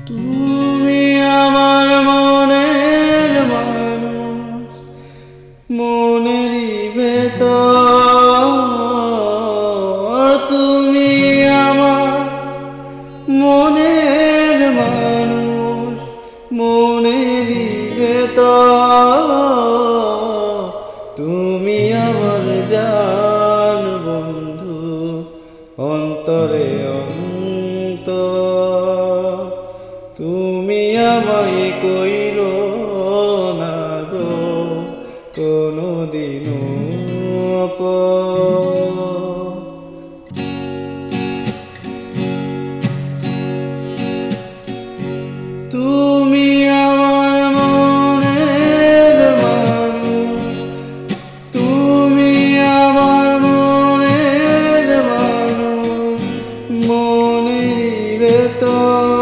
তুমি আমার মনের মানুষ, মনেরই ভেতর। তুমি আমার মনের মানুষ, মনেরই ভেতর। তুমি আমার জান বন্ধু, অন্তরে অন্তর। তুমি আমায় কইরো না গো কোনদিনও অপর। তুমি আমার মনের মানুষ, তুমি আমার মনের মানুষ, মনেরই ভেতর।